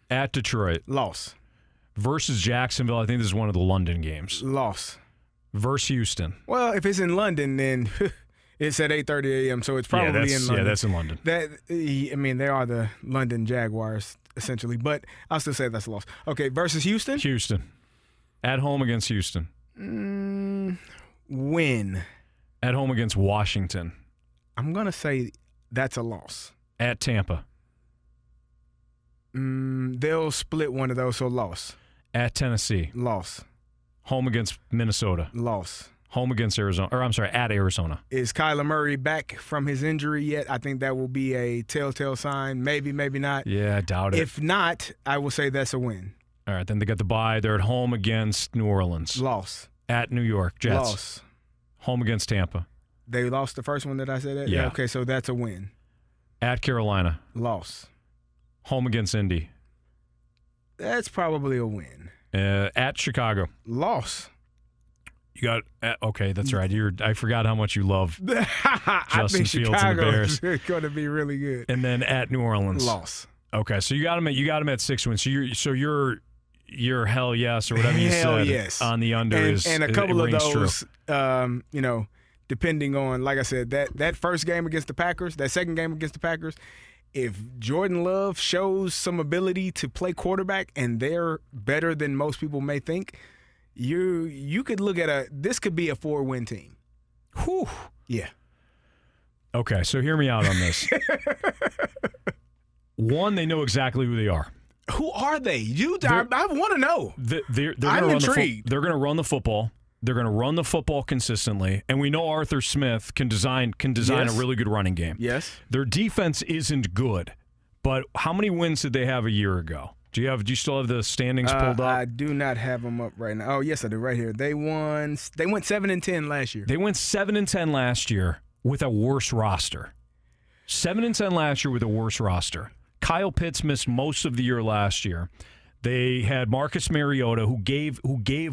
C: At Detroit.
D: Loss.
C: Versus Jacksonville. I think this is one of the London games.
D: Loss.
C: Versus Houston.
D: Well, if it's in London, then it's at 8:30 a.m., so it's probably in London.
C: Yeah, that's in London.
D: They are the London Jaguars, essentially, but I'll still say that's a loss. Okay, versus Houston?
C: Houston. At home against Houston.
D: Win.
C: At home against Washington.
D: I'm going to say that's a loss.
C: At Tampa.
D: They'll split one of those, so loss.
C: At Tennessee.
D: Loss.
C: Home against Minnesota.
D: Loss.
C: Home against Arizona. Or, I'm sorry, at Arizona.
D: Is Kyler Murray back from his injury yet? I think that will be a telltale sign. Maybe, maybe not.
C: Yeah, I doubt it.
D: If not, I will say that's a win.
C: All right, then they got the bye. They're at home against New Orleans.
D: Loss.
C: At New York, Jets.
D: Loss.
C: Home against Tampa.
D: They lost the first one that I said that?
C: Yeah.
D: Okay, so that's a win.
C: At Carolina.
D: Loss.
C: Home against Indy.
D: That's probably a win.
C: At Chicago.
D: Loss.
C: You got okay, that's right. I forgot how much you love
D: I think
C: Fields and the Bears.
D: Chicago is going to be really good.
C: And then at New Orleans.
D: Loss.
C: Okay, so you got them at 6 wins. So you're hell yes or whatever you
D: hell
C: said
D: yes.
C: on the under
D: and a couple of those
C: true.
D: Depending on, like I said, that first game against the Packers, that second game against the Packers, if Jordan Love shows some ability to play quarterback and they're better than most people may think, you could look at this could be a 4-win team.
C: Whew.
D: Yeah.
C: Okay, so hear me out on this. One, they know exactly who they are.
D: Who are they? I want to know.
C: I'm
D: intrigued.
C: They're going to run the football. They're going to run the football consistently, and we know Arthur Smith can design
D: Yes.
C: a really good running game.
D: Yes.
C: Their defense isn't good, but how many wins did they have a year ago? Do you still have the standings pulled up?
D: I do not have them up right now. Oh, yes, I do. Right here. They went 7-10 last year.
C: They went 7-10 last year with a worse roster. 7-10 last year with a worse roster. Kyle Pitts missed most of the year last year. They had Marcus Mariota, who gave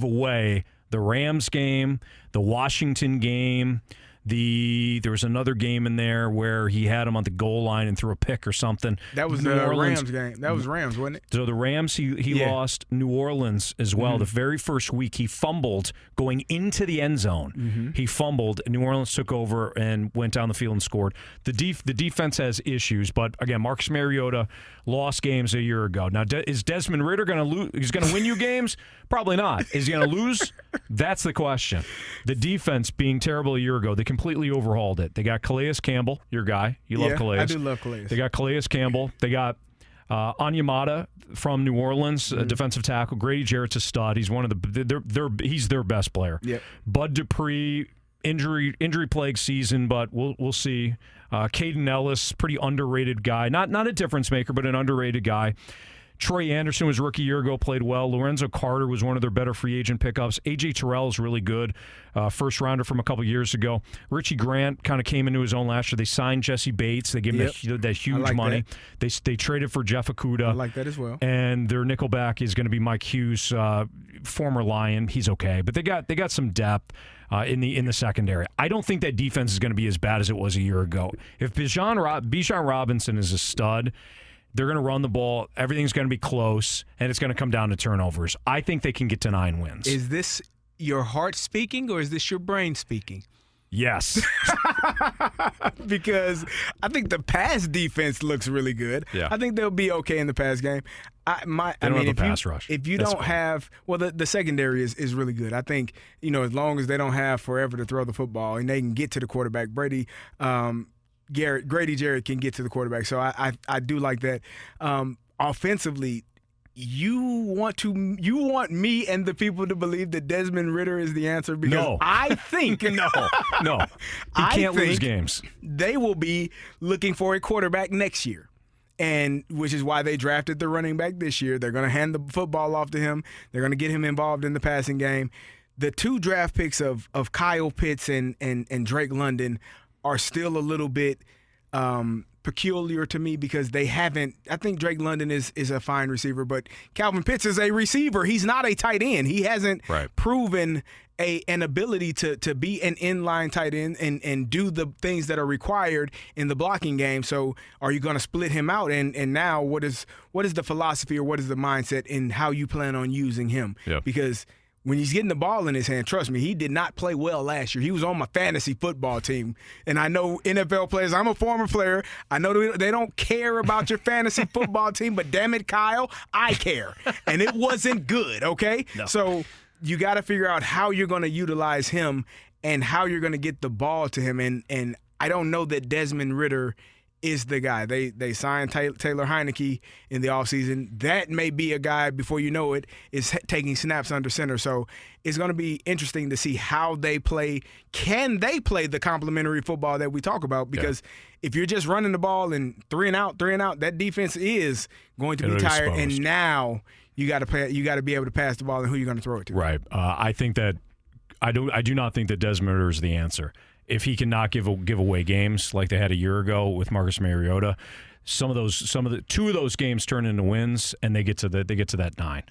C: away the Rams game, the Washington game. There was another game in there where he had him on the goal line and threw a pick or something.
D: That was the Rams game. That was Rams, wasn't it?
C: So the Rams, he lost. New Orleans as well. Mm-hmm. The very first week, he fumbled going into the end zone. Mm-hmm. He fumbled. New Orleans took over and went down the field and scored. The defense has issues, but again, Marcus Mariota lost games a year ago. Now, is Desmond Ridder going to lose? He's going to win you games? Probably not. Is he going to lose? That's the question. The defense being terrible a year ago, they completely overhauled it. They got Calais Campbell, your guy. You love Calais.
D: I do love Calais.
C: They got Calais Campbell. They got Onyemata from New Orleans, defensive tackle. Grady Jarrett's a stud. He's one of he's their best player.
D: Yep.
C: Bud Dupree, injury plagued season, but we'll see. Caden Ellis, pretty underrated guy. Not a difference maker, but an underrated guy. Troy Anderson was rookie year ago, played well. Lorenzo Carter was one of their better free agent pickups. A.J. Terrell is really good, first rounder from a couple years ago. Richie Grant kind of came into his own last year. They signed Jesse Bates. They gave him that huge money. They traded for Jeff Okudah.
D: I like that as well.
C: And their nickelback is going to be Mike Hughes, former Lion. He's okay, but they got some depth in the secondary. I don't think that defense is going to be as bad as it was a year ago. If Bijan Robinson is a stud, they're going to run the ball. Everything's going to be close, and it's going to come down to turnovers. I think they can get to 9 wins.
D: Is this your heart speaking, or is this your brain speaking?
C: Yes.
D: Because I think the pass defense looks really good.
C: Yeah.
D: I think they'll be okay in the pass game.
C: They don't have a pass rush.
D: If you don't have – well, the secondary is really good. I think, as long as they don't have forever to throw the football and they can get to the quarterback, Grady Jarrett can get to the quarterback. So I do like that. Offensively, you want me and the people to believe that Desmond Ridder is the answer? Because
C: no.
D: I think
C: no. He can't lose games.
D: They will be looking for a quarterback next year. And which is why they drafted the running back this year. They're going to hand the football off to him. They're going to get him involved in the passing game. The 2 draft picks of Kyle Pitts and Drake London are still a little bit peculiar to me because they haven't – I think Drake London is a fine receiver, but Calvin Pitts is a receiver. He's not a tight end. He hasn't proven an ability to be an inline tight end and do the things that are required in the blocking game. So are you going to split him out? And now what is the philosophy or what is the mindset in how you plan on using him?
C: Yeah.
D: Because – when he's getting the ball in his hand, trust me, he did not play well last year. He was on my fantasy football team. And I know NFL players, I'm a former player. I know they don't care about your fantasy football team, but damn it, Kyle, I care. And it wasn't good, okay? No. So you got to figure out how you're going to utilize him and how you're going to get the ball to him. And I don't know that Desmond Ridder is the guy. They signed Taylor Heineke in the offseason. That may be a guy, before you know it, is taking snaps under center. So it's going to be interesting to see how they play. Can they play the complementary football that we talk about? Because if you're just running the ball and three and out, that defense is going to be tired. Exposed. And now you got to be able to pass the ball and who you're going to throw it to.
C: Right. I think that I do not think that Desmond Ridder is the answer. If he cannot give away games like they had a year ago with Marcus Mariota, two of those games turn into wins, and they get to that 9.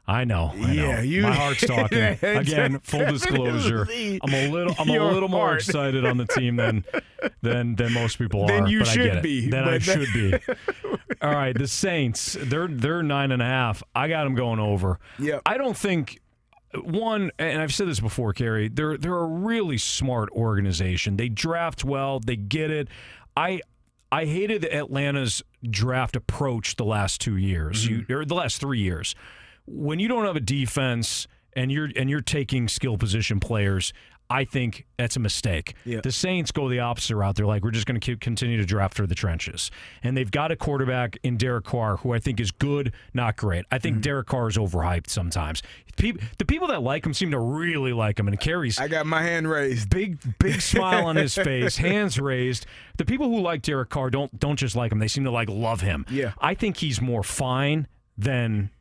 C: I know. My heart's talking. Again, full disclosure, I'm a little more excited on the team than most people are.
D: Then you
C: but
D: should
C: I get it.
D: be.
C: Then I should be. All right, the Saints, they're 9.5. I got them going over.
D: Yeah.
C: I don't think. One, and I've said this before, Carey, they're a really smart organization. They draft well. They get it. I hated Atlanta's draft approach the last 2 years, or the last 3 years. When you don't have a defense and you're taking skill position players, I think that's a mistake. Yeah. The Saints go the opposite route. They're like, we're just going to continue to draft through the trenches. And they've got a quarterback in Derek Carr who I think is good, not great. I think Derek Carr is overhyped sometimes. The people that like him seem to really like him. And Carey's...
D: I got my hand raised.
C: Big smile on his face, hands raised. The people who like Derek Carr don't just like him. They seem to love him.
D: Yeah.
C: I think he's more fine than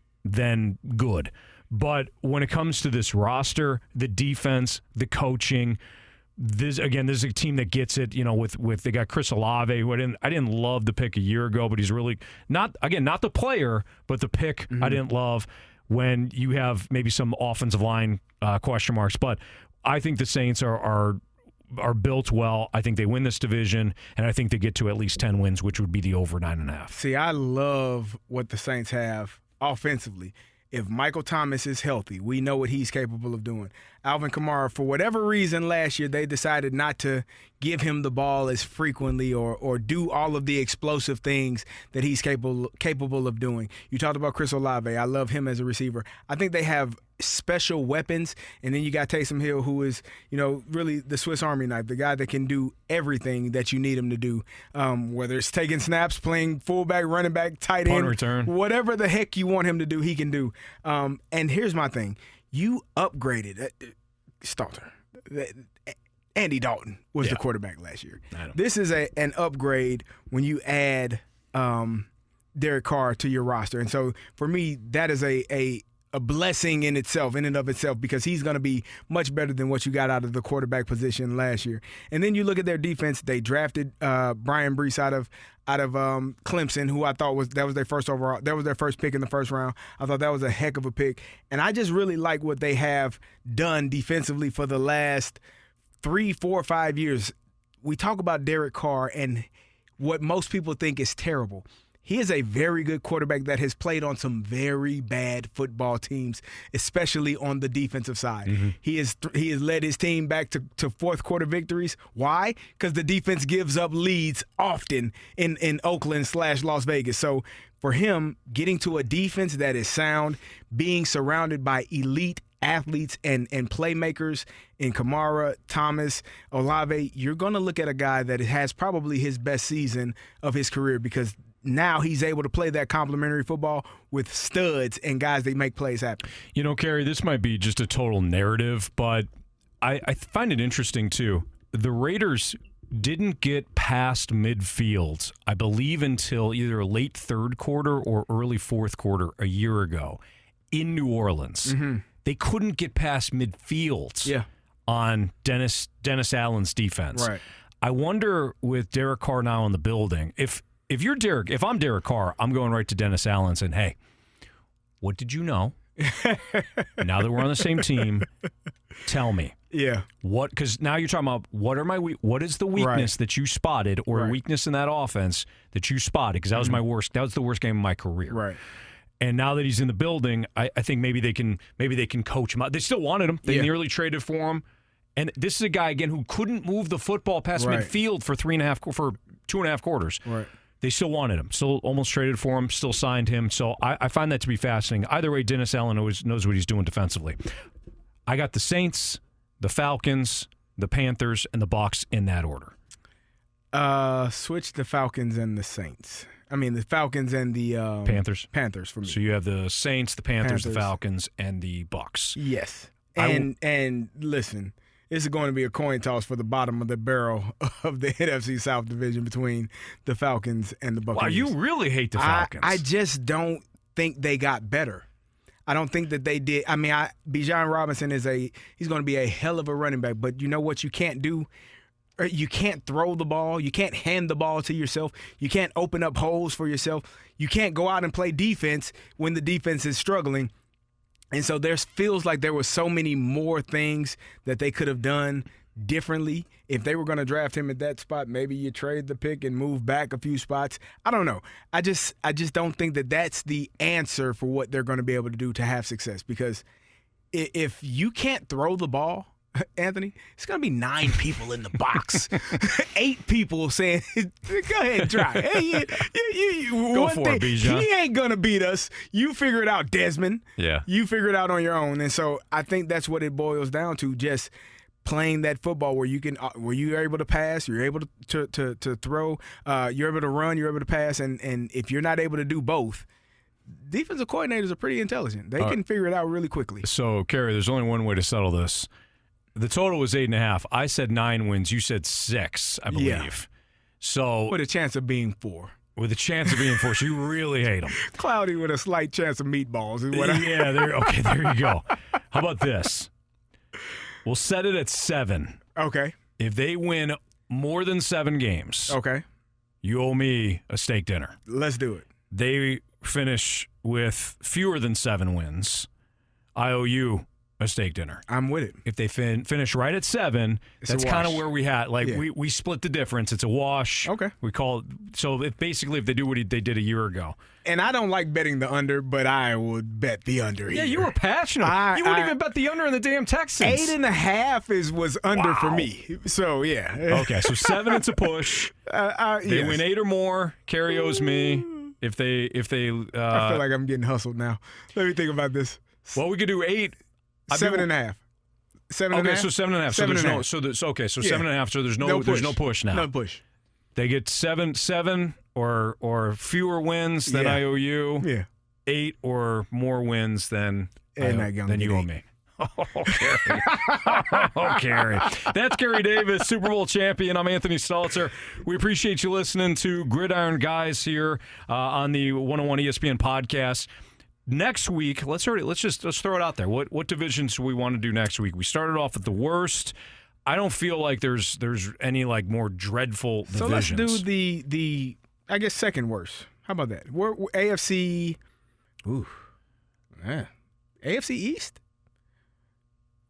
C: good. But when it comes to this roster, the defense, the coaching, this is a team that gets it. With they got Chris Olave, who I didn't love the pick a year ago, but he's really not the player, but the pick I didn't love. When you have maybe some offensive line question marks, but I think the Saints are built well. I think they win this division, and I think they get to at least 10 wins, which would be the over 9.5.
D: See, I love what the Saints have offensively. If Michael Thomas is healthy, we know what he's capable of doing. Alvin Kamara, for whatever reason last year, they decided not to give him the ball as frequently or do all of the explosive things that he's capable of doing. You talked about Chris Olave. I love him as a receiver. I think they have special weapons, and then you got Taysom Hill, who is, really the Swiss Army knife, the guy that can do everything that you need him to do, whether it's taking snaps, playing fullback, running back, tight end,
C: return,
D: whatever the heck you want him to do, he can do. And here's my thing. You upgraded Stalter. Andy Dalton was the quarterback last year. This is an upgrade when you add Derek Carr to your roster. And so for me, that is a blessing in and of itself, because he's going to be much better than what you got out of the quarterback position last year. And then you look at their defense. They drafted Brian Brees out of Clemson, who I thought that was their first overall. That was their first pick in the first round. I thought that was a heck of a pick. And I just really like what they have done defensively for the last 3, 4, 5 years. We talk about Derek Carr and what most people think is terrible. He is a very good quarterback that has played on some very bad football teams, especially on the defensive side. Mm-hmm. He has led his team back to fourth quarter victories. Why? Because the defense gives up leads often in Oakland/Las Vegas. So for him, getting to a defense that is sound, being surrounded by elite athletes and playmakers in Kamara, Thomas, Olave, you're going to look at a guy that has probably his best season of his career, because now he's able to play that complementary football with studs and guys that make plays happen.
C: Carey, this might be just a total narrative, but I find it interesting, too. The Raiders didn't get past midfield, I believe, until either late third quarter or early fourth quarter a year ago in New Orleans. Mm-hmm. They couldn't get past midfield on Dennis Allen's defense.
D: Right.
C: I wonder, with Derek Carr now in the building, if I'm Derek Carr, I'm going right to Dennis Allen and saying, hey, what did you know? Now that we're on the same team, tell me.
D: Yeah.
C: What? Because now you're talking about what is the weakness that you spotted, or a weakness in that offense that you spotted? Because that was my worst. That was the worst game of my career.
D: Right.
C: And now that he's in the building, I think maybe they can coach him out. They still wanted him. They nearly traded for him. And this is a guy, again, who couldn't move the football past midfield for 2.5 quarters.
D: Right.
C: They still wanted him, still almost traded for him, still signed him. So I find that to be fascinating. Either way, Dennis Allen always knows what he's doing defensively. I got the Saints, the Falcons, the Panthers, and the Bucs in that order.
D: Switch the Falcons and the Saints. I mean, the Falcons and the
C: Panthers.
D: Panthers for me.
C: So you have the Saints, the Panthers, the Falcons, and the Bucs.
D: Yes. And listen, this is going to be a coin toss for the bottom of the barrel of the NFC South division between the Falcons and the Buccaneers.
C: Wow, you really hate the Falcons.
D: I just don't think they got better. I don't think that they did. I mean, Bijan Robinson he's going to be a hell of a running back, but you know what you can't do? You can't throw the ball. You can't hand the ball to yourself. You can't open up holes for yourself. You can't go out and play defense when the defense is struggling. And so there feels like there were so many more things that they could have done differently. If they were going to draft him at that spot, maybe you trade the pick and move back a few spots. I don't know. I just don't think that that's the answer for what they're going to be able to do to have success. Because if you can't throw the ball, Anthony, it's going to be 9 people in the box. 8 people saying, go ahead and try. Hey,
C: go for it, Bijan.
D: He ain't going to beat us. You figure it out, Desmond.
C: Yeah.
D: You figure it out on your own. And so I think that's what it boils down to, just playing that football where you're able to pass, you're able to throw, you're able to run, you're able to pass. And if you're not able to do both, defensive coordinators are pretty intelligent. They can figure it out really quickly.
C: So, Carey, there's only one way to settle this. The total was 8.5. I said 9 wins. You said 6, I believe. Yeah. So
D: with a chance of being 4.
C: With a chance of being 4. So you really hate them.
D: Cloudy with a slight chance of meatballs. Is what
C: there you go. How about this? We'll set it at 7.
D: Okay.
C: If they win more than 7 games,
D: okay,
C: you owe me a steak dinner.
D: Let's do it.
C: They finish with fewer than 7 wins, I owe you a steak dinner.
D: I'm with it.
C: If they finish right at 7, that's kind of where we had. Like we split the difference. It's a wash.
D: Okay.
C: We call it. So if they do what they did a year ago.
D: And I don't like betting the under, but I would bet the under.
C: Yeah,
D: here.
C: you were passionate. You wouldn't even bet the under in the damn Texans.
D: 8.5 was under for me. So yeah.
C: Okay, so 7 it's a push. They win 8 or more. Carey owes me. If they
D: I feel like I'm getting hustled now. Let me think about this.
C: Well, we could do 8.
D: 7.5. 7.5.
C: Okay, so 7.5. So there's no. So 7.5. So there's no push now.
D: No push.
C: They get seven or fewer wins than I owe you.
D: Yeah.
C: 8 or more wins than you owe me. Oh, Carey. Carey. That's Carey Davis, Super Bowl champion. I'm Anthony Stalter. We appreciate you listening to Gridiron Guys here on the 101 ESPN podcast. Next week, let's throw it out there. What divisions do we want to do next week? We started off with the worst. I don't feel like there's any like more dreadful divisions.
D: So let's do the I guess second worst. How about that? We're AFC. Ooh, man. AFC East.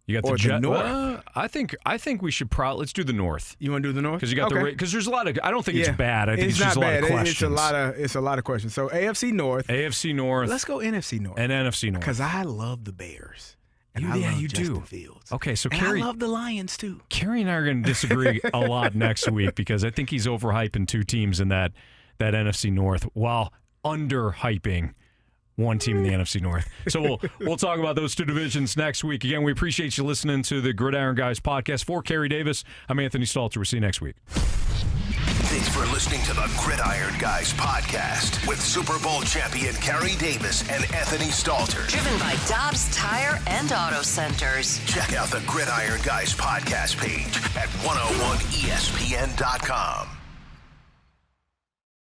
C: You got the North. I think we should let's do the North.
D: You want to do the North?
C: Because you got because there's a lot of. I don't think it's bad. I think it's just a lot of questions.
D: It's a lot of questions. So AFC North.
C: AFC North.
D: Let's go NFC North.
C: And NFC North.
D: Because I love the Bears. And I love Justin Fields.
C: Okay, so
D: and
C: Carey,
D: I love the Lions too.
C: Carey and I are going to disagree a lot next week because I think he's overhyping 2 teams in that NFC North while underhyping one team in the NFC North. So we'll talk about those 2 divisions next week. Again, we appreciate you listening to the Gridiron Guys podcast. For Carey Davis, I'm Anthony Stalter. We'll see you next week.
A: Thanks for listening to the Gridiron Guys podcast with Super Bowl champion Carey Davis and Anthony Stalter.
B: Driven by Dobbs Tire and Auto Centers.
A: Check out the Gridiron Guys podcast page at 101ESPN.com.